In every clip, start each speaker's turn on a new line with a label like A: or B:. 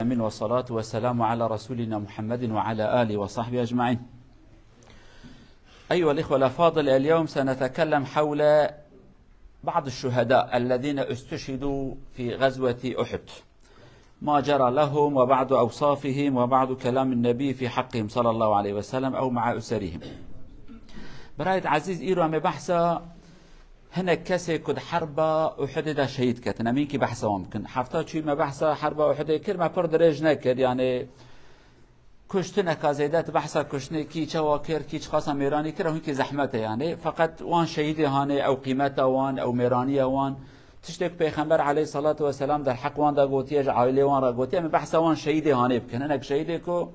A: من والصلاة والسلام على رسولنا محمد وعلى آله وصحبه أجمعين. أيها الإخوة الأفاضل، اليوم سنتكلم حول بعض الشهداء الذين استشهدوا في غزوة أحد، ما جرى لهم وبعض أوصافهم وبعض كلام النبي في حقهم صلى الله عليه وسلم أو مع أسرهم. برايد عزيز إيرو أمي بحثا هنا كسي كد حرب أحد دا شهيد كتن أمين كي بحثا ممكن حفتا چوي ما بحثا حرب أحد كر ما پر درج نكر، يعني كشتنا كازيدات بحثا كشتنا كي چواكر كي خاصا ميراني كر وهي كي زحمته، يعني فقط وان شهيد هاني أو قيمته وان أو ميرانية وان تشتك پیغمبر عليه الصلاة والسلام در حق وان دا قوتيج عائلة وان را قوتيج من بحثا وان شهيد هاني بكن هناك شهيد كو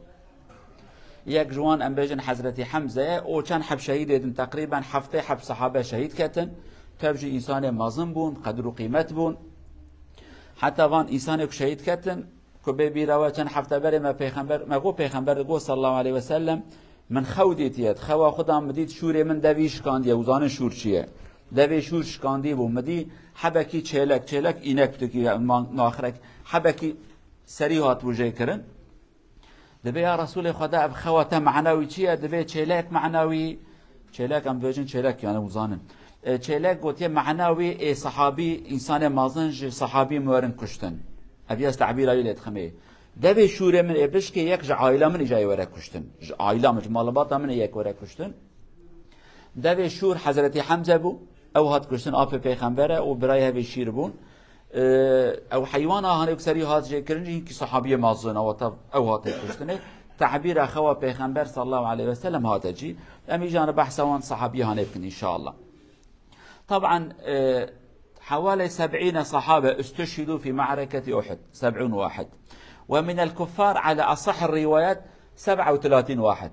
A: یک جوان ام بيجن حضرت حمزة او چند حب شهيد دن تقريبا حفته حب صحابه شهيد كتن تبجي انسان مازن بون قدر و قيمت بون حتى وان انسان شهيد كتن كو بيروا چند حفته بره ما پیغمبر ما گو پیغمبر گو صلى الله عليه وسلم من خودیتیت خوا خودم مدید شور من دویش کاندی وزان شور چیه دوی شور شکاندی بو مدی حبکی چهلک اینک تو کی ناخرک حبکی سریحات وجه کرن دبي يا رسول خدا اب خواتم معنوي چیه دبي چهلک معنوي چهلک ام بيجن چهلک يعني وزانن چهلک گوتيه معنوي صحابي انسان مازن صحابي مورن کشتن ابي استعبير ايله تخمه دبي شوره من ابش که یک عائله من جاي ورا کشتن عائله مالبات من یک ورا کشتن دبي شور حضرت حمزه بو او هات کشتن اپ پیغمبره او برای هبي شیر بون او حيوان هانيك سري هات جاي كرنجي كي صحابيه مازن او هات كشتنه تعبير اخوا پیغمبر صلى الله عليه وسلم هات جي امي جان بحث وان صحابيه هانيك ان شاء الله. طبعا حوالي 70 صحابه استشهدوا في معركه احد، 70 واحد، ومن الكفار على اصح الروايات 37 واحد.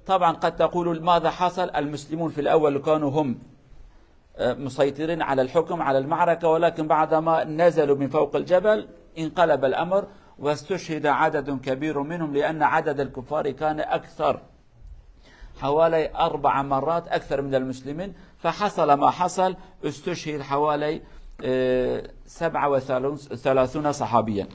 A: طبعا قد تقول ماذا حصل؟ المسلمون في الاول كانوا هم مسيطرين على الحكم على المعركة، ولكن بعدما نزلوا من فوق الجبل انقلب الأمر واستشهد عدد كبير منهم، لأن عدد الكفار كان أكثر حوالي 4 مرات أكثر من المسلمين، فحصل ما حصل استشهد حوالي 37 صحابيا.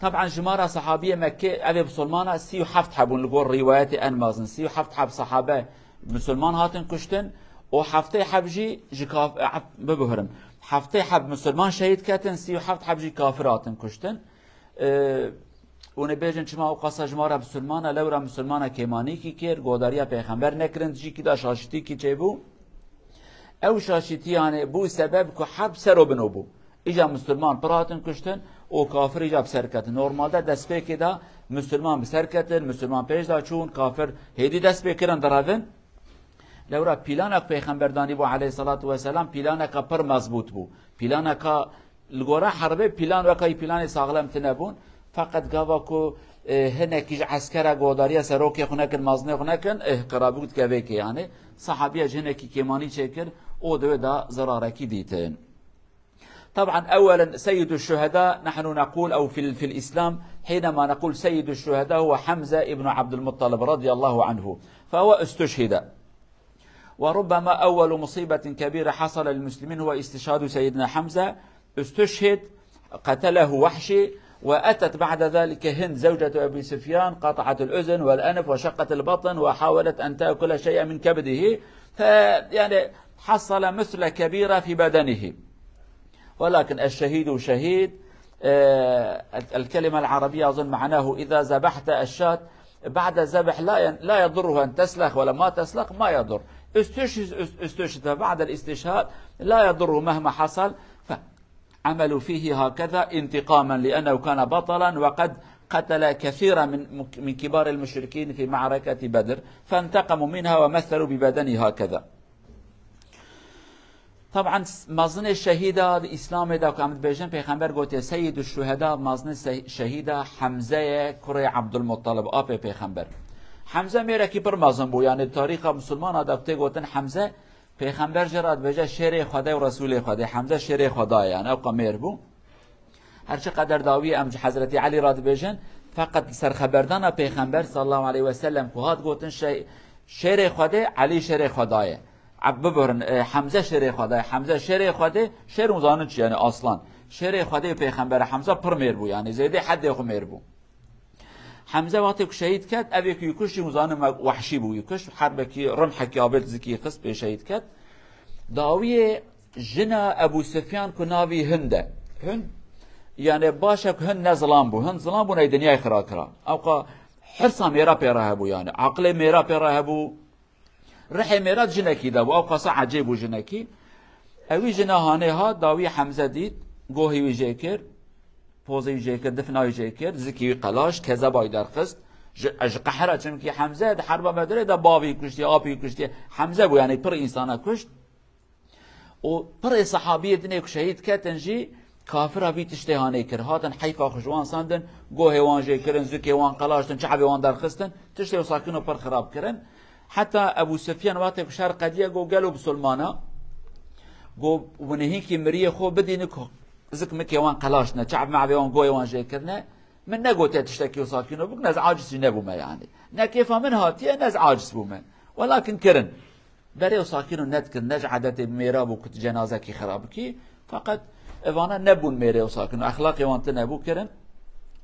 A: طبعا جمارة صحابية مكة أبي بسلمانة سيو حفت حبون لقول روايات أنمازن سيو حفت حب صحابة مسلمان هاتن كشتن وحفته حبجي جكاف ببهرم حفته حب مسلمان شهيد كاتن سي حفت حبجي كافراتن كشتن ونبيجن چما وقصا جمارا مسلمانا لورا مسلمانا كيماني كي كير گوداريا پیغمبر نكرند جي كدا شاشتي كي چيبو او شاشتي يعني بو سبب كو حرب سرو بنوبو اجا مسلمان براتن كشتن او كافر اجا بسركتن نورمال دا دست بي كدا مسلمان بسركتن مسلمان پیش دا چون كافر هيدي دست بي كرن درافن لورا پیلانک پیغمبر دانی بو علیه الصلاة والسلام پیلانک پر مضبوط بو پیلانک لگورا حربه پیلان وکای پیلان ساغلم تنبون فقط گاوا کو هنکیج عسکر گوداری سروکی خونکن مازنه خونکن قرابوت کوي کی يعني صحابيه جنکی کیمانی چکر او دا زرارکی دیتن. طبعا اولا سيد الشهداء نحن نقول او في الاسلام حينما نقول سيد الشهداء هو حمزه ابن عبد المطلب رضي الله عنه، فهو استشهد. وربما أول مصيبة كبيرة حصل للمسلمين هو استشهاد سيدنا حمزة، استشهد قتله وحشي، وأتت بعد ذلك هند زوجة أبي سفيان قطعت الأذن والأنف وشقت البطن وحاولت أن تأكل شيئا من كبده، يعني حصل مثل كبيرة في بدنه. ولكن الشهيد شهيد، الكلمة العربية أظن معناه إذا ذبحت الشاة بعد الذبح لا يضره أن تسلخ ولا ما تسلخ ما يضر، استشهد بعد الاستشهاد لا يضره مهما حصل، فعملوا فيه هكذا انتقاما لأنه كان بطلا وقد قتل كثيرا من كبار المشركين في معركة بدر، فانتقموا منها ومثلوا ببدنه هكذا. طبعا مازن الشهيدة الإسلام دا كامد بيجن پیغمبر قوتي سيد الشهداء مازن شهيدة حمزة كري عبد المطلب آب پیغمبر. حمزه میره کی پر مازن بو، یعنی تاریخ مسلمان ادابته گوتن حمزه پیغمبر جرات بجا شیر خدا و رسول خدا، حمزه شیر خدا یعنی او قمیر بو. هرچه قدر داوی ام حضرت علی راد بجن فقط سر خبردان پیغمبر صلی الله علیه و سلم کو هات گوتن شیر خدا علی شیر خداه عببرن حمزه شیر خدا، حمزه شیر خدا شیر مزانن چی یعنی اصلا شری خدای پیغمبر حمزه پر میر بو یعنی زیده حد خو میر بو حمزه وقتی که شهید کرد اوی که یکوش مزانم وحشی بو یکوش حرب کی رمح کی آبل زکی قص به شهید کرد داوی جنا ابو سفیان کو ناوی هنده هند يعني باشك هن ظلام بو هن ظلام بو ناي دنيا خرا كرا او حرصا ميرا بيرا هبو يعني عقل ميرا بيرا هبو رحي ميرا جنكي دابو او قصا عجيب جنكي اوي جنا هاني ها داوي حمزه ديد گوهي ويجيكر فوزي ويجيكر دفنا ويجيكر زكي قلاش كذا باي درخست اج قحره چمكي حمزه د حرب بدر دا باوي كشتي ابي كشتي حمزه بو يعني پر انسانه كشت و پر صحابيه دنيا شهيد كتنجي كافر في تشتهاني كر هاتن حيفا خجوان ساندن گو هيوان جي كرن زكي وان قلاشتن شعبي وان درخستن تشتهو ساكنو پر خراب كرن حتى ابو سفيان وقت كشار قديه گو قالوا بسلمانا گو ونهيكي مريه خو بدينك زك مكي وان قلاشنا شعب معبي وان گو وان جي كرنا من نگو تشتكي وساكنو بك ناز عاجز نبو ما يعني نكيفا من هاتيه ناز عاجز بو من ولكن كرن بري وساكنو نذكر نجعدت بميراب وكت جنازه خرابكي فقط اوانا نبون ميري وساكن اخلاقي وانت نبو كرن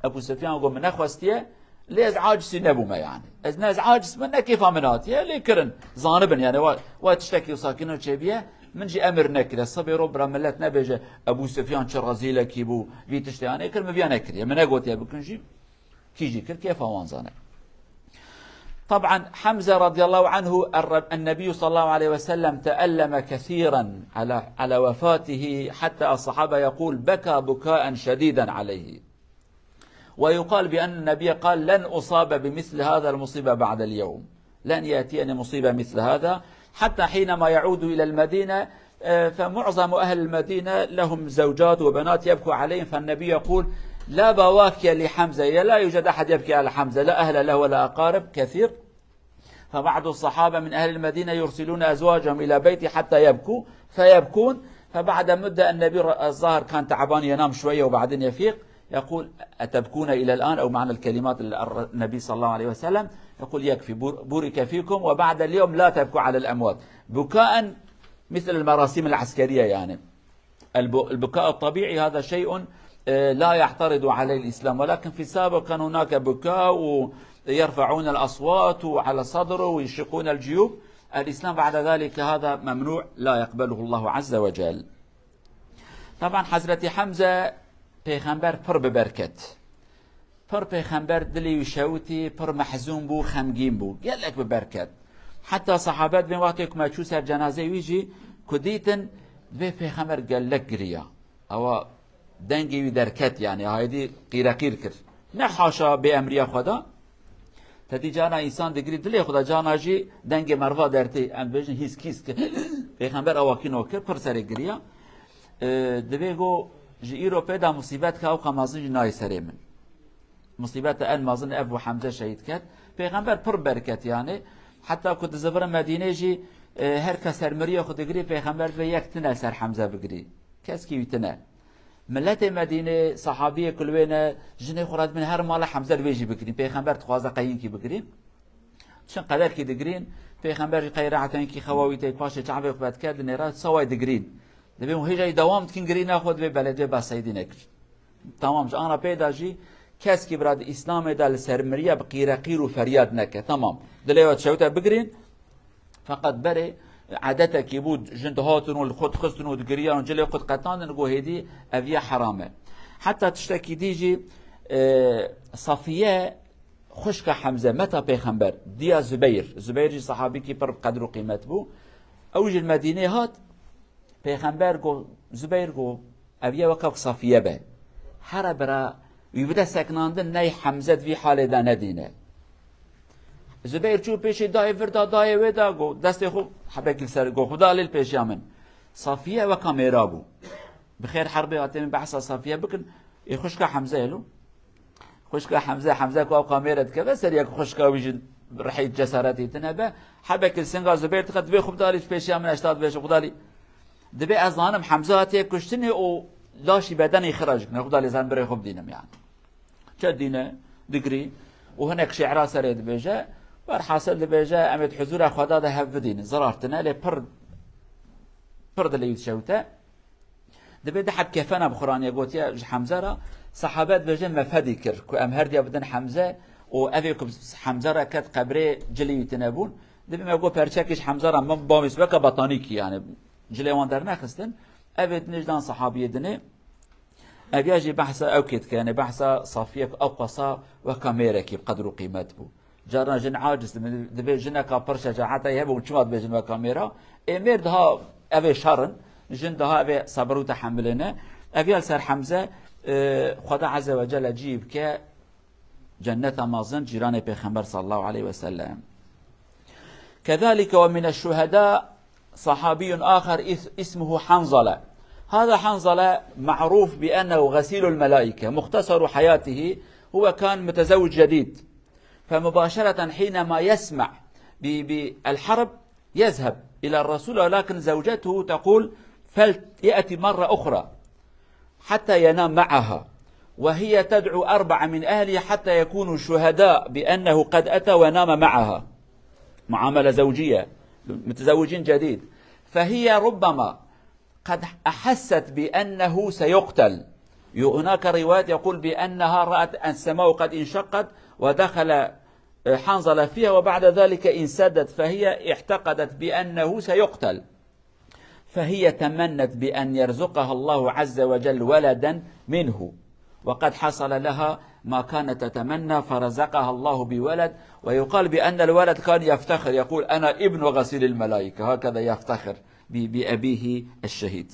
A: ابو سفيان قال من اخوستيه ليز عاجز نبو ما يعني از ناز عاجز من كيف مناتيه لي كرن زانبن يعني وتشتكي وساكنه تشبيه من جي امر نكره صبروا برملت نبجه ابو سفيان شرازيله كيبو في تشتاني كلمه بيان كريه من اقوت يا بكنجي كيجي كر كيف وانزانه طبعا حمزه رضي الله عنه النبي صلى الله عليه وسلم تألم كثيرا على وفاته حتى الصحابه يقول بكى بكاء شديدا عليه ويقال بأن النبي قال لن أصاب بمثل هذا المصيبة بعد اليوم لن يأتيني مصيبة مثل هذا حتى حينما يعود إلى المدينة فمعظم أهل المدينة لهم زوجات وبنات يبكوا عليهم فالنبي يقول لا بواكي لحمزة لا يوجد أحد يبكي على حمزة لا أهل له ولا أقارب كثير فبعض الصحابة من أهل المدينة يرسلون أزواجهم إلى بيتي حتى يبكوا فيبكون فبعد مدة النبي الظاهر كان تعبان ينام شوية وبعدين يفيق يقول أتبكون إلى الآن أو معنى الكلمات النبي صلى الله عليه وسلم يقول يكفي بورك فيكم وبعد اليوم لا تبكوا على الأموات بكاء مثل المراسيم العسكرية يعني البكاء الطبيعي هذا شيء لا يعترض عليه الإسلام ولكن في السابق كان هناك بكاء ويرفعون الأصوات على صدره ويشقون الجيوب الإسلام بعد ذلك هذا ممنوع لا يقبله الله عز وجل طبعا حضرت حمزة پیغمبر پر ببرکت پر پیغمبر دلی وشوتی پر محزون بو خمگین بو گلک ببرکت حتی صحابت بین وقتی که ما چو سر جنازه ویجی کدیتن به پیغمبر گلک گریا او دنگی وی درکت یعنی هایدی قیرقیر کرد نه حاشا به امری خدا تدی جانا انسان دگری دلی خدا جانا جی دنگ مروا درتی ام بجن هیچ کیس که پیغمبر اواکین وکر پر سر گریا دبیگو جي إيروبا دا مصيبات كاو قمازن جناي سريمن مصيبات المازن أبو حمزة شهيد كات پیغمبر پر بركت يعني حتى كنت زبر مدينة جي هر كسر مريا خود قري پیغمبر به یک تنه سر حمزة بقري كاس كي تنه ملت مدينة صحابية كلوينه جني خراد من هر مال حمزة بيجي بقري پیغمبر تخوازه قين كي بقري شن قدر كي دقرين پیغمبر قيرعتين كي خواوي تي باشه تعبي خبات كاد نيرات سواي دقرين دبیم هیچ دوام تکن گری نخود به بلده بسیدی نکرد تمامش آن پیدا جی کس کی براد اسلام دل سرمریه بقیره قیر و فریاد نکه تمام دلیوت شوته بگرین فقط بره عادته کی بود جندهاتون و خود خستون و گریان جلی خود قطعاً نگو هدی اویه حرامه حتی تشتکی دیجی صفیه خشک حمزه متى پیغمبر دیا زبیر جی صحابی کی پر قدر و قیمت بو اوج المدینه هات پیغمبر گو زبیر گو اویه وقت صفیه به هر برا ویبده سکناندن نی حمزه وی حال دا ندینه زبیر چو پیش دای وردا دای ودا گو دست خوب حبکل سر گو خدا لیل پیش یامن صفیه و کامیرا بو بخیر حربی آتیم بحثا صفیه بکن خوشکا حمزه یلو خوشکا حمزه کو کامیرا که بسر یک خوشکا ویجن رحیت جسارتی تنبه حبکل سنگا زبیر تقد وی خوب دالیش پیش یامن اشتاد بیش خدا لی دبی از آنم حمزه هاتی کشتنی او لاشی بدنی خراج کنه خدا لیزان بره خوب دینم یعنی چه دینه دگری و هناك شعرا سرید بیجه بر حاصل بیجه امید حضور خدا ده هف دین زرارتنه لی پر دلیت شوته دبي دحب كفنا بخرانية قلت يا حمزة را صحابات بجن مفهدي كر كو أم هردي بدن حمزة وأبيكم حمزة را كت قبره جلي يتنبون دبي ما يقول برشكش حمزة را من بامس بك بطانيكي يعني جلي واندر نخستن أبد نجدان صحابي دني أبياجي بحثة أوكيد كان بحثة صافية أو قصة وكاميرا كي بقدر قيمته جارنا جن عاجز دبي جنا كبرشة جاعته يهبون شمات بجن وكاميرا إمير ده أبي شرن جن ده أبي صبر وتحملنا أبي سر حمزة خدا عز وجل جيب ك جنة مازن جيران بيغمبر صلى الله عليه وسلم. كذلك ومن الشهداء صحابي آخر اسمه حنظلة. هذا حنظلة معروف بأنه غسيل الملائكة، مختصر حياته هو كان متزوج جديد، فمباشرة حينما يسمع بالحرب يذهب إلى الرسول، ولكن زوجته تقول فليأتي مرة أخرى حتى ينام معها، وهي تدعو 4 من أهلها حتى يكونوا شهداء بأنه قد أتى ونام معها، معاملة زوجية، متزوجين جديد. فهي ربما قد أحست بأنه سيقتل. هناك روايات يقول بأنها رأت السماء قد انشقت ودخل حنظلة فيها وبعد ذلك انسدت، فهي اعتقدت بأنه سيقتل، فهي تمنت بأن يرزقها الله عز وجل ولدا منه، وقد حصل لها ما كانت تتمنى فرزقها الله بولد. ويقال بأن الولد كان يفتخر يقول أنا ابن غسيل الملائكة، هكذا يفتخر بأبيه الشهيد.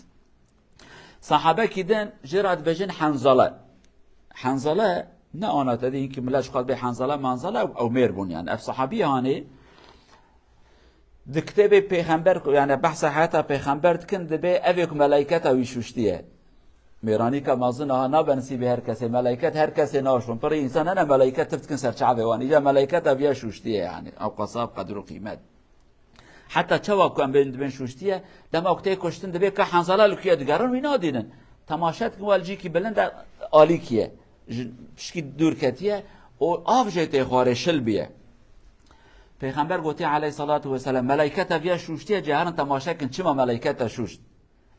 A: صحابة كدن جرات بجن حنظلة نه أنا تدين که ملاش قال به حنظلة منظلة أو ميربون يعني اف صحابي هاني دكتبه پیغمبر يعني بحث حياته پیغمبر کن دبه اویک ملائکت ویشوشتیه میرانی که مازن ها نبنسی به هر کسی ملائکت هر کسی ناشون پر انسان انا ملائکت تفتكن سرچعبه وان اجا ملائکت اویا شوشتیه يعني او قصاب قدر و قیمت حتى چوا کن بین شوشتیه دم وقتی کشتن دبه که حنظله لکیه دگران وینا دینن تماشات که والجی کی بلند عالی کیه شکی دور کتیه و آفجه تخواره شل بیه. پیغمبر گوتی علیه الصلاة والسلام ملائکت اویا شوشتیه جهران تماشا کن چما ملائکت شوشت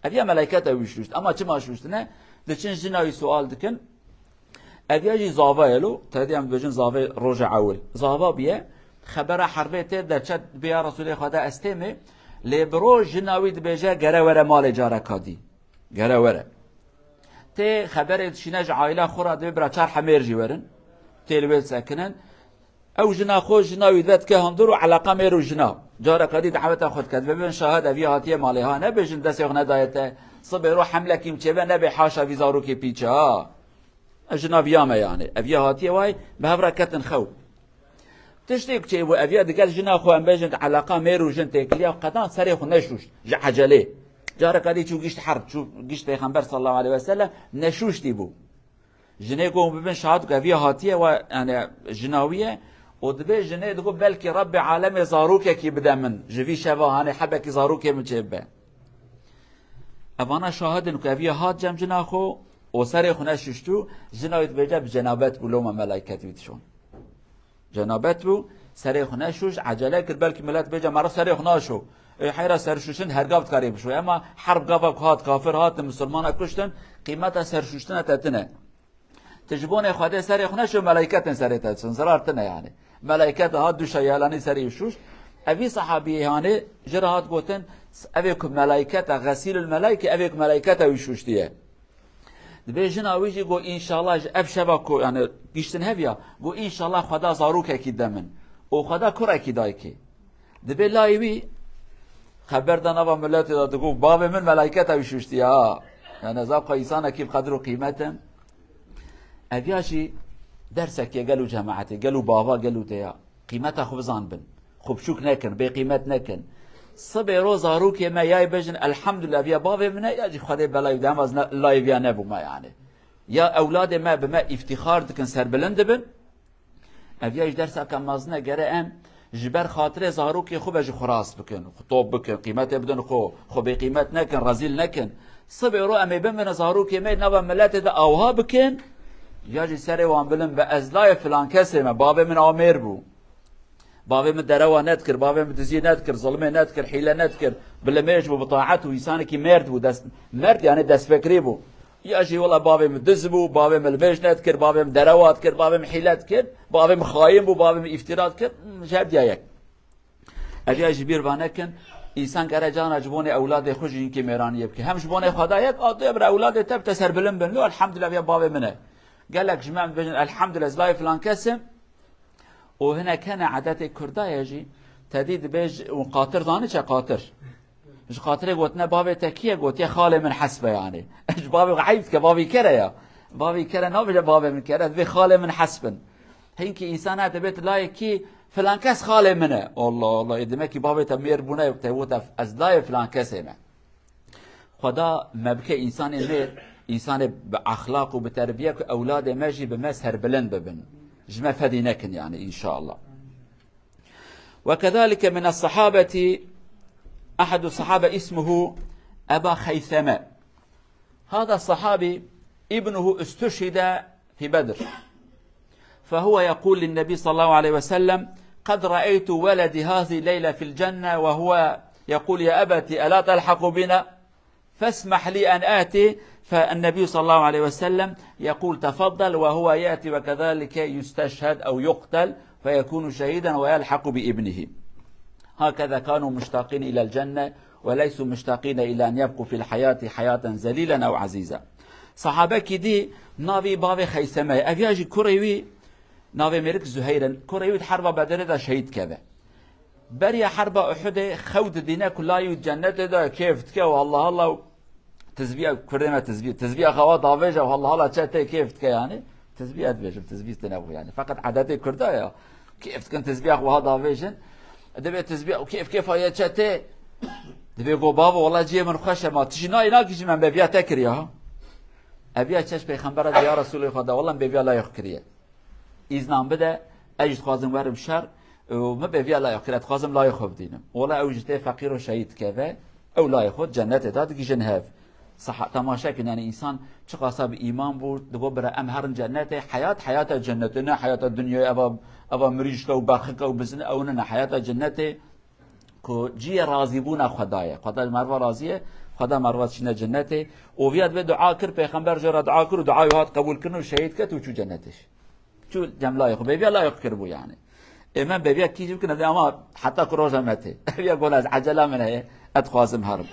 A: اویا ملائکت اوی شوشت اما چما شوشت نه دچین جنایی سوال دکن اویا جی زاوا الو تدی هم بجن زاوا روز اول زاوا بیه خبر حربه ته در چت بیا رسول خدا استمه لبرو جناوی دبجه گره وره مال جاره کادی گره وره ته خبر شینج عائله خورا دبی برا چار حمیر جیورن تلویل سکنن او جنا خو جناوی ذات که هندرو علاقه میرو جنا جاره کادی دعوت خود کد ببین شاهد اوی هاتیه مالی ها نبجن دست یغ ندایته صبح رو حمله کیم چه نبی حاشا ویزارو که پیچه ها جناویامه يعني اوی هاتیه وای به هفره کتن خو تشتيك شيء وأبيات قال جنا أخو أم بيجن علاقة ميرو جن تكليا وقدان سري أخو نشوش عجلة جارك هذي شو قشت حرب شو قشت پیغمبر صلى الله عليه وسلم نشوش تيبو جنة يقوم ببين شهادك أبيها هاتية وأنا جناوية ودبي جنة يقول بلكي رب عالم زاروك كي بدا من جفي شبه هاني حبك زاروك من جبه أبانا شاهد إنك أبيها هات جم جنا أخو وسري أخو نشوشتو جنا يتبجى بجنابات بلوم ملائكة ويتشون جنابت بو سریخ نشوش عجله کرد بلکه ملت بجا مرا سریخ نشو حیرا سرشوشن هرگاه کاری بشو اما حرب گاو هات کافر هات مسلمان کشتن قیمت سرشوشتن تتنه تجبون خدا سریخ نشو ملائکت سریت سنزرارتنه يعني ملائکت هات دو شیالانی سریشوش اوی صحابی هانه جرات گوتن اویک ملائکت غسیل الملائکه اویک ملائکت ویشوشتیه دبیجن آویجی گو انشالله اف شبکو یعنی گیشتن هفیا گو انشالله خدا زاروک اکی دمن او خدا کر اکی دای کی دبی لایوی خبر دانا ملت داد گو باب من ملائکت اویشوشتی ها یعنی زاق ایسان اکی بقدر و قیمتم اویاجی درسک گلو جماعتی گلو بابا گلو دیا قیمت خوب زان بن خوب شوک نکن بی قیمت نکن صبح روز زاروک ما یای بجن الحمدلله بیا باب من یاجی خدا بلای دام از لایو یا نبو ما يعني یا اولاد ما بما افتخار دکن سر بلند بن اویاج درس کم مازنه گره ام جبر خاطر زاروک خوب جو خراس بکن خطوب بکن قیمت بدن خو به قیمت نکن رزیل نکن صبح رو ام بمن زاروک ما نو ملت ده اوها بکن یاجی سر وان بلن به ازلای فلان کسی ما باب من امیر بو بابي من دروا نذكر بابي من دزي نذكر ظلمه نذكر حيله نذكر بلا ما يجبو بطاعته انسان كي مرد ودس مرد يعني دس فكري بو يجي والله بابي من دزبو بابي من البيش نذكر بابي من دروات كر بابي من حيلات كر بابي من خايم بو بابي من افتراض كر جاب دياك اجي جبير بانكن انسان كرجانا جبوني اولاد خوش كي ميراني يبكي هم جبوني خدايك اطيب اولاد تب تسر بلن بن له الحمد لله يا بابي منه قال لك جماعه بجن الحمد لله زلاي فلان كسم وهنا كان عادات الكردا يجي تديد بيج وقاطر ظاني قاطر مش قاطر قوتنا بابي تكيه قوت يا خاله من حسبه يعني ايش بابي عيبت كبابي كريا بابي كره نوبه بابي من كره في خاله من حسبن هيك انسان هذا بيت لايكي فلان كاس خاله منه الله يدمكي بابي تمير بونه وتوت از لاي فلان كاس ما خدا مبكي انسان مير انسان باخلاق وبتربيه اولاد ماجي بمسهر بلند ببن جمع فدينكن يعني ان شاء الله. وكذلك من الصحابه احد الصحابه اسمه ابا خيثمه. هذا الصحابي ابنه استشهد في بدر، فهو يقول للنبي صلى الله عليه وسلم قد رأيت ولدي هذه الليلة في الجنة، وهو يقول يا أبت ألا تلحق بنا فاسمح لي أن آتي، فالنبي صلى الله عليه وسلم يقول تفضل، وهو يأتي وكذلك يستشهد أو يقتل فيكون شهيدا ويلحق بابنه. هكذا كانوا مشتاقين إلى الجنة وليسوا مشتاقين إلى أن يبقوا في الحياة حياة ذليلا أو عزيزة. صحابة كدي نابي بابي خيثمه أبياجي كوريوي ناوي ملك زهيرا كوريوي حرب بدر دا شهيد كذا بريا حرب احد خود دينا كلاي جنة دا كيف تكا والله الله تزبيه كريمه تزبيه اخوات دافجه والله الله تشتي كيف تكا يعني تزبيه ادفج تزبيه تنوي يعني فقط عادات كردايا كيف كان تزبيه اخوات دافجن دبي تزبيه كيف هي تشتي دبي جو بابا والله جي من خشه ما تجي ناقي من بيبيا تكريا ابيا تشش پیغمبر يا رسول خدا والله بيبيا لا يخكريه إذن بده أجد خازم ورم شر وما بيفيا لا يخيرت خازم لا يخوف دينم ولا أوجته فقير وشهيد كذا أو لا يخوض جنة تاتي جنهاف صح تماشى كن يعني إنسان شخصا بإيمان بود دقبر أم هرن جنة حياة جنتنا حياة الدنيا أبا مريج كو باخك أو بزن أو ننا حياة جنة كو جي راضيبون خدايا خدا المروة راضية خدا مروة شنا جنته وفياد بدعاء كر پیغمبر جرا دعاء كر ودعاءات قبول كن وشهيد كت وشو جنتش شو جم لايق بيبيا لايق كربو يعني إمام بيبيا كي يمكن هذا ما حتى كروجا متى بيبيا يقول عجلة من هي أتخازم هرب.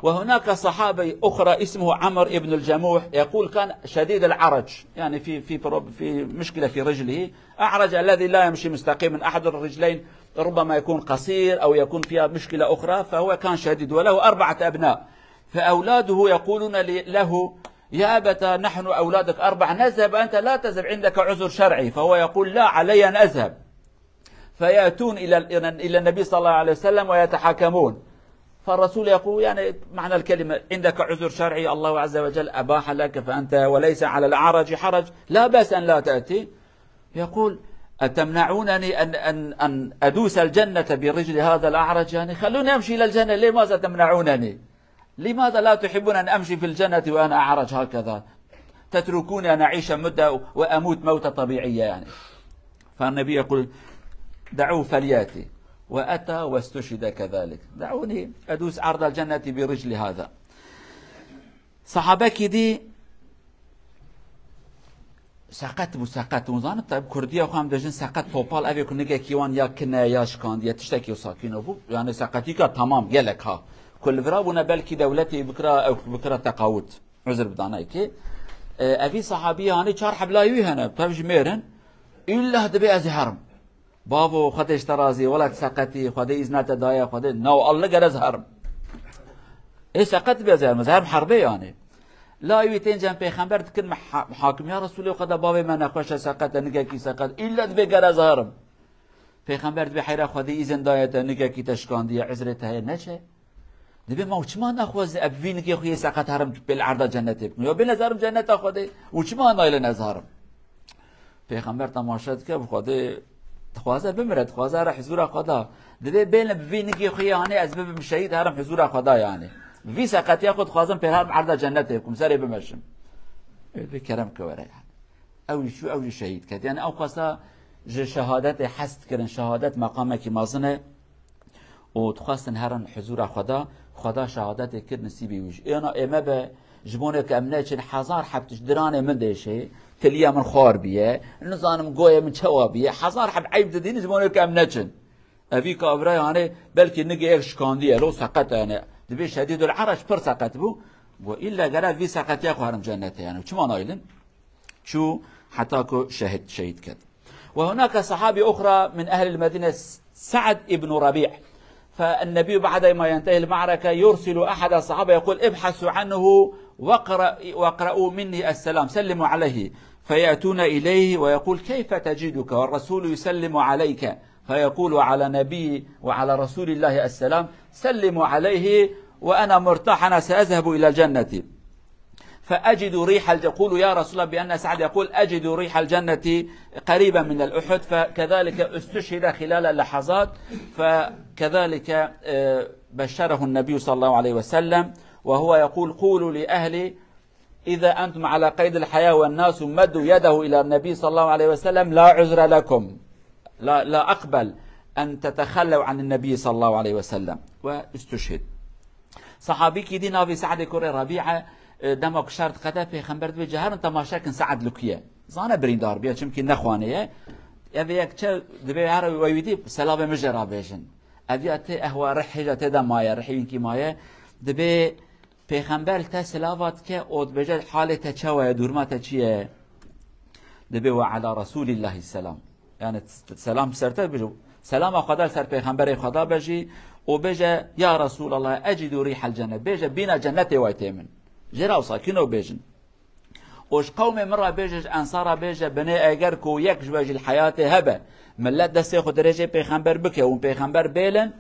A: وهناك صحابي أخرى اسمه عمر ابن الجموح يقول كان شديد العرج يعني في مشكلة في رجله أعرج الذي لا يمشي مستقيما أحد الرجلين ربما يكون قصير أو يكون فيها مشكلة أخرى فهو كان شديد وله 4 أبناء فأولاده يقولون له يا أبتا نحن أولادك 4 نذهب أنت لا تذهب عندك عذر شرعي فهو يقول لا علي أن أذهب فيأتون إلى النبي صلى الله عليه وسلم ويتحاكمون فالرسول يقول يعني معنى الكلمة عندك عذر شرعي الله عز وجل أباح لك فأنت وليس على الأعرج حرج لا بأس أن لا تأتي يقول أتمنعونني أن أدوس الجنة برجل هذا الأعرج يعني خلوني أمشي إلى الجنة لماذا تمنعونني لماذا لا تحبون أن أمشي في الجنة وأنا أعرج هكذا تتركوني أن أعيش مدة وأموت موتة طبيعية يعني فالنبي يقول دعوه فلياتي وأتى واستشهد كذلك دعوني أدوس عرض الجنة برجل هذا. صحابك دي سقط وزان طيب كردية وخام دجن سقط فوبال أبي كنيجا كيوان يا كنا يا شكان يا تشتكي وساكينه بو يعني سقطيك تمام جلك ها كل فرابنا بلكي دولتي بكرة تقاوت عذر بدانايكي أبي صحابي يعني 4 حبلايوي هنا بتفج ميرن إلا هدبي أزهرم بابو خدش ترازي ولا سقطي خدي إذنات دايا خدي نو الله جرز هرم إيه سقط بيزهرم زهرم حربي يعني لا يويتين جنب پیغمبر تكن محاكم يا رسول الله باب من خوش سقط نگه کی سقط الا به گرز هرم پیغمبر به حیره خودی اذن دایت نگه کی تشکاندی عذرت هي نشه دبي ما وچما نخوز ابوین کی خوی سقط هرم بالعرض جنت بكم یا بنظرم جنت خودی وچما نایل نظرم پیغمبر تماشات که خودی خوازه بمرد خوازه را حضور خدا دبي بین ابوین کی خوی یعنی از بب شهید هرم حضور خدا یعنی في سقط ياخذ خازن في هذا عرض جنتكم سري بمشم بكرم كورا يعني او شو او شهيد كد يعني او قصا جه شهادت حست كرن شهادت مقامه كي مازنه و تخواستن هرن حضور خدا شهادت كر نسيبي ويش انا اما به جبونك امنه چن حزار حبتش درانه من ديشه تليه من خار بيه نظانم گويه من چوابيه حزار حب عيب ددين جبونك امنه چن افي كابرا يعني بلكي نجي ايش كانديه لو سقط يعني دبي شديد العرش بر سقط بو والا قال في سقط يا هرم جنته يعني شو ما نايلن شو حتاكو شهيد كذا. وهناك صحابي اخرى من اهل المدينه سعد ابن ربيع، فالنبي بعد ما ينتهي المعركة يرسل أحد الصحابة يقول ابحثوا عنه واقرأوا مني السلام، سلموا عليه، فيأتون إليه ويقول كيف تجدك والرسول يسلم عليك، فيقول على نبي وعلى رسول الله السلام، سلموا عليه وأنا مرتاح أنا سأذهب إلى الجنة. فأجد ريح يقول يا رسول الله بأن سعد يقول أجد ريح الجنة قريبا من الأحد، فكذلك استشهد خلال اللحظات، فكذلك بشره النبي صلى الله عليه وسلم وهو يقول قولوا لأهلي إذا أنتم على قيد الحياة والناس مدوا يده إلى النبي صلى الله عليه وسلم لا عذر لكم، لا أقبل أن تتخلوا عن النبي صلى الله عليه وسلم، واستشهد. صحابي كي دي نافي سعد كوري ربيعة دمك شرط قطع پیغمبر دوی جهر تماشا کن سعد لکیه زانه بریندار بیا چون نخوانه اوی یک چه دوی هر ویدی سلام مجرا بیشن اوی ات اهوا رحجه تدا مایه رحین کی مایه دوی پیغمبر تا سلاوات که اود بجد حالت چوه دورمات چیه دوی و علی رسول الله السلام يعني سلام سرته بجو سلام خدا سر پیغمبر خدا بجی و بجه یا رسول الله اجد ريح الجنه بجه بينا جنته ويتمن جرا وساكنه بيجن وش قوم مرة بيجج أنصار بيجه بني أجركو يكش بيج الحياة هبة ملت دست ياخد درجة بيخنبر بكه وبيخنبر بيلن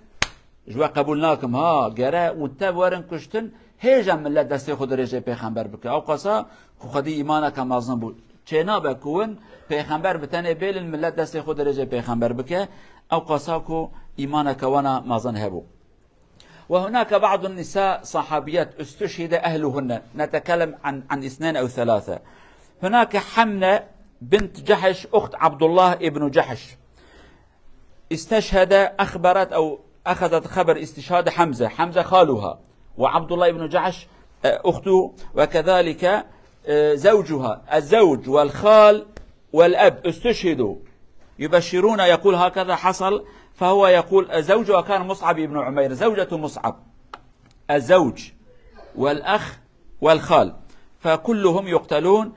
A: جوا قبولناكم ها جرا وانتب ورن كشتن هيجا ملت دست ياخد درجة بيخنبر بكه أو قصا خدي إيمانك مازن بود چنا بكون بيخنبر بتنه بيلن ملت دست ياخد درجة بيخنبر بكه أو قصاكو إيمانك وانا مازن هبو. وهناك بعض النساء صحابيات استشهد أهلهن، نتكلم عن 2 أو 3. هناك حمنة بنت جحش أخت عبد الله ابن جحش استشهد، أخبرت أو أخذت خبر استشهاد حمزة خالها وعبد الله ابن جحش أخته، وكذلك زوجها الزوج والخال والأب استشهدوا يبشرون يقول هكذا حصل. فهو يقول زوجها كان مصعب بن عمير، زوجة مصعب الزوج والأخ والخال فكلهم يقتلون.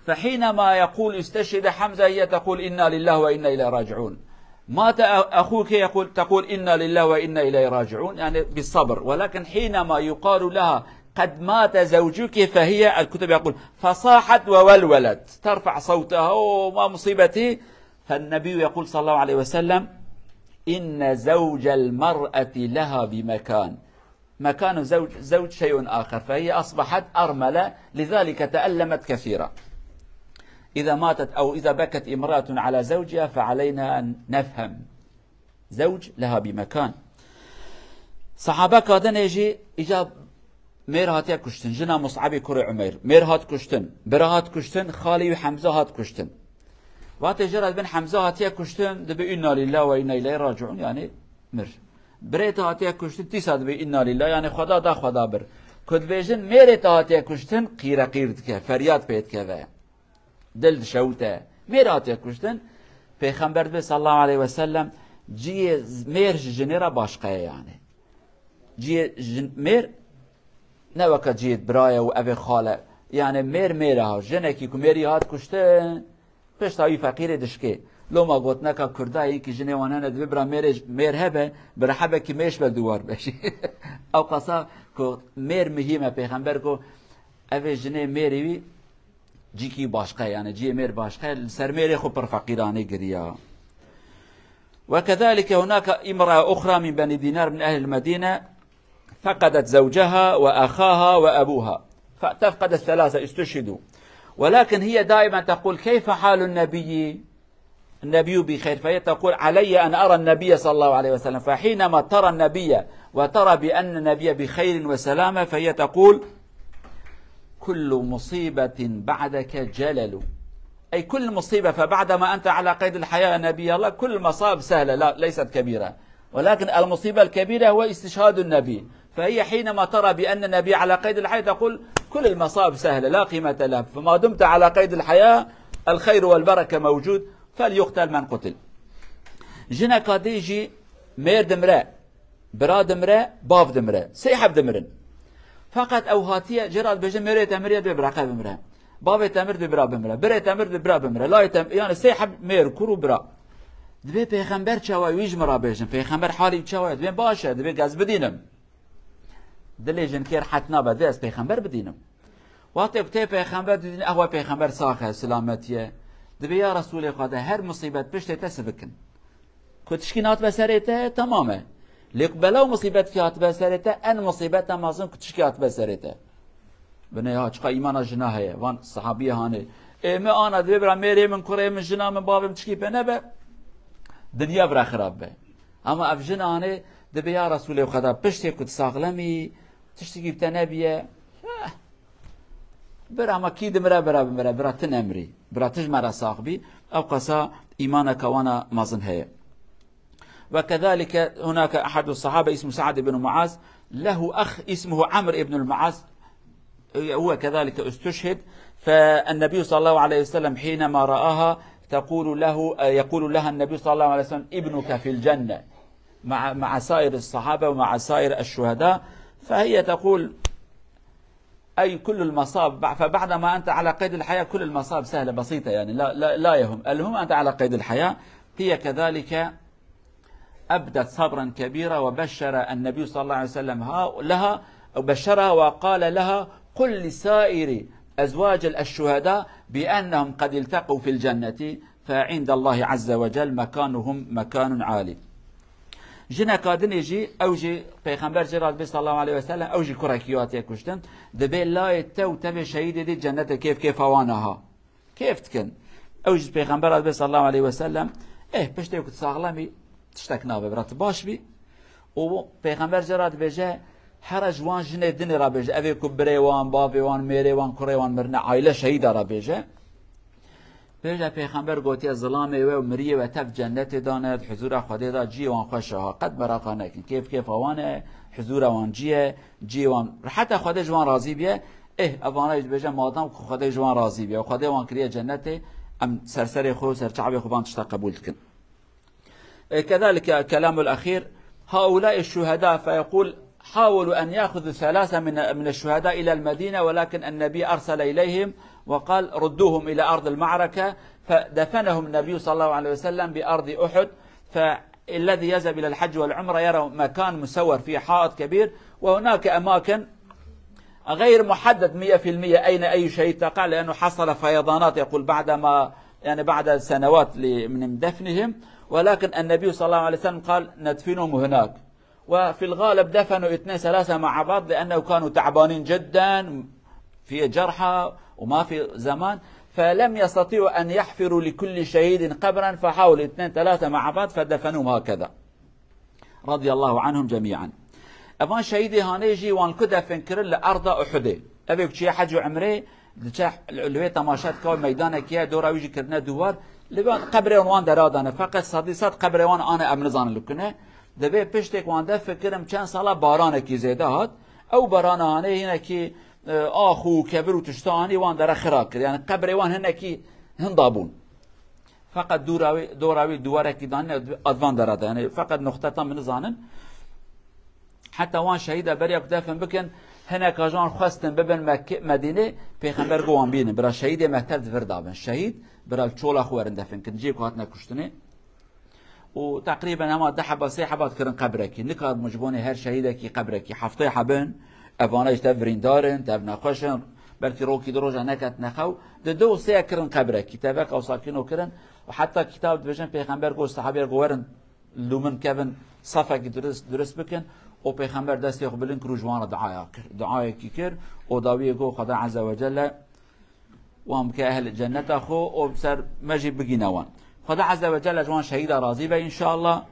A: فحينما يقول استشهد حمزة هي تقول إنا لله وإنا إليه راجعون، مات أخوك تقول إنا لله وإنا إليه راجعون يعني بالصبر. ولكن حينما يقال لها قد مات زوجك فهي الكتب يقول فصاحت وولولت ترفع صوتها وما مصيبتي. فالنبي يقول صلى الله عليه وسلم إن زوج المرأة لها بمكان، مكان زوج شيء آخر، فهي أصبحت أرملة لذلك تألمت كثيرا. إذا ماتت أو إذا بكت امرأة على زوجها فعلينا أن نفهم زوج لها بمكان. صحابة كادن يجي إجاب مير هاتيا كشتن جنا مصعب كري عمير مير هات كشتن برهات كشتن خالي وحمزة هات كشتن وقت جرت بن حمزة هاتيا كشتن دبي إنا لله وإنا إليه راجعون يعني مر بريت هاتيا كشتن تيسا دبي إنا لله يعني خدا دا خدا بر كد بيجن ميرت هاتيا كشتن قيرد كه فرياد بيت كه دل شوته مير هاتيا كشتن پیغمبر به صلى الله عليه وسلم جي مير جنرا باشقه يعني جي مير نوكا جيت برايا وأبي خالة يعني ميرها جنكي كميري هات كشتن پشتاوی فقیر دشکه لو ما قلت نکا کردایی که جنه وانه دبرا میر هبه برحبه که میش به دوار بشی او قصا که میر مهمه پیغمبر که اوه جنه میروی جی کی باشقه يعني جي مير باشقه سر مير خو پر فقيراني قريا. وكذلك هناك امرأة أخرى من بني دينار من أهل المدينة فقدت زوجها وأخاها وأبوها، فتفقد الثلاثة استشهدوا، ولكن هي دائما تقول كيف حال النبي بخير، فهي تقول علي أن أرى النبي صلى الله عليه وسلم. فحينما ترى النبي وترى بأن النبي بخير وسلامة فهي تقول كل مصيبة بعدك جلل، أي كل مصيبة. فبعدما أنت على قيد الحياة يا نبي الله كل المصائب سهلة، لا ليست كبيرة، ولكن المصيبة الكبيرة هو استشهاد النبي. فهي حينما ترى بأن النبي على قيد الحياة تقول كل المصائب سهلة لا قيمة لها، فما دمت على قيد الحياة الخير والبركة موجود، فليقتل من قتل. جنا كاديجي مير دمرة برا دمرة باف دمرة سيحب دمرن، فقط أوهاتية جراد بجم مير تمرية ببرا قلب دمرة، باب تمر ببرا بمرة، برا تمر ببرا بمرة، لا يعني سيحب مير كرو برا. دبي پیغمبر چوای ویج مرا بيجن پیغمبر حالي چوای دبي باشه دبي گاز بدينم دليجن كير حتنا بدس پیغمبر بدينم وقتی بتي پیغمبر دين اهو پیغمبر ساخه سلامتيه دبي يا رسول خدا هر مصيبت پشت تسبكن كتشكينات بسرته تمامه ليك بلو مصيبت كيات بسرته ان مصيبت مازن كتشكيات بسرته بنيها چقا ايمان جناهه وان صحابيه هاني ما انا دبي برا ميري من كوري من جنا من بابم تشكي بنبه دنیا برا خراب به. اما افجنانه دبی یا رسول خدا پشتی کت ساغلمی تشتگی بتنبیه برا ما کی دمرا برا تنمری برا تجمرا ساقبي او قصا ايمانك وانا مازن هي. وكذلك هناك احد الصحابه اسمه سعد بن معاذ له اخ اسمه عمرو بن المعاذ هو كذلك استشهد، فالنبي صلى الله عليه وسلم حينما رآها يقول لها النبي صلى الله عليه وسلم ابنك في الجنة مع سائر الصحابة ومع سائر الشهداء. فهي تقول أي كل المصاب، فبعدما أنت على قيد الحياة كل المصاب سهلة بسيطة يعني لا يهم، المهم أنت على قيد الحياة. هي كذلك أبدت صبرا كبيرا، وبشر النبي صلى الله عليه وسلم لها وبشرها وقال لها قل لسائر أزواج الشهداء بأنهم قد التقوا في الجنة فعند الله عز وجل مكانهم مكان عالي. جنا كادن يجي أوجي پیغمبر جراد صلى الله عليه وسلم أوجي كراكيات يكشتن دبي لا يتو تبي شهيد دي جنة كيف وانها كيف تكن أوجي پیغمبر صلى الله عليه وسلم بشتي وقت ساغلامي تشتكنا ببرات باش بي و پیغمبر جراد بيجي حرج وان جنه دني را بيجه اوي كبري وان بابي وان ميري وان كوري وان مرنا عائله شهيده را بيجه پیغمبر گوتی ظلامه و مریه و تف جنت داند حضور خدا دا جی وان خوشها قد براقا نکن كيف وانه حضور وان جي وان حتى خدا جوان راضي بيه اوانه بيجه مادام خدا جوان راضي بيه و خدا وان كريه جنت ام سرسري خو سرچعبي خو بان تشتا قبول تكن. كذلك كلام الاخير هؤلاء الشهداء فيقول حاولوا أن يأخذوا 3 من الشهداء إلى المدينة، ولكن النبي أرسل إليهم وقال ردوهم إلى أرض المعركة، فدفنهم النبي صلى الله عليه وسلم بأرض أحد. فالذي يذهب إلى الحج والعمرة يرى مكان مسور فيه حائط كبير، وهناك أماكن غير محدد 100% أين أي شيء تقع، لأنه حصل فيضانات يقول بعد سنوات من دفنهم، ولكن النبي صلى الله عليه وسلم قال ندفنهم هناك. وفي الغالب دفنوا 2-3 مع بعض لأنه كانوا تعبانين جدا في جرحى وما في زمان، فلم يستطيعوا أن يحفروا لكل شهيد قبرا، فحاولوا 2-3 مع بعض فدفنوهم هكذا رضي الله عنهم جميعا. أبان شهيدي هانيجي وان كده فنكر لأرض أحد أبي بشي حج وعمري لوي تماشات كوي ميدانك يا دورا ويجي كرنا دوار لبان قبري وان درادانا فقط صديصات قبري وان أنا أمنزان لكنه دبي پشتك وان ده فكرم چند ساله بارانکی زیده هات او بارانانه هنه کی آخو کبر و تشتانی وان در خراک کرد، یعنی قبر وان هنه کی هندابون فقط دوراوی دوارکی دانه ادوان دراده، یعنی فقط نقطه تا من زانن حتى وان شهيده بريك دفن بكن هناك جان خواستن ببن مكه مدينه پیغمبر گوان بین برا شهید مکتب دفردابن شهید برا چولا خوارن دفن کن جيب هات نکشتنه وتقريبا هما 10 حبات كرن قبركي نكار مجبوني هر شهيدكي قبركي حفطي حبن افاناج تفرين دارن تبنا خشن بلكي روكي دروجا نكت نخو دو سي كرن قبركي تبك او ساكنو كرن. وحتى كتاب بجن پیغمبر گو صحابي گورن لومن كبن صفا درس بكن او پیغمبر دست يقبلن كروجوان دعاء كيكر او داوي گو خدا عز وجل وام كاهل الجنه اخو او بسر مجي بگينوان خدا عز وجل جوان شهيد راضي به ان شاء الله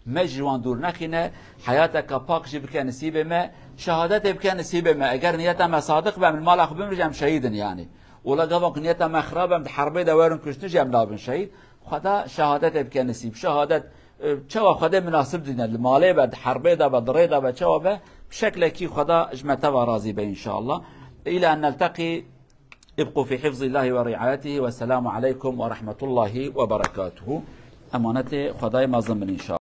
A: مجوان دور نخينه حياتك باق جبك نسيب ما شهادتك بك نسيب ما اگر نيتها ما صادق به من مال اخو بمرجم شهيدا يعني ولا قبق نيتا مخربم حربي دوارن كشتنج ام نابن شهيد خدا شهادت بك نسيب شهادت چوا خدا مناسب دينا المالي بعد حربي دا بدري دا بچوا به بشكل كي خدا اجمتا راضي به ان شاء الله. الى ان نلتقي ابقوا في حفظ الله ورعايته والسلام عليكم ورحمة الله وبركاته. امانت خدای مازن ان شاء الله.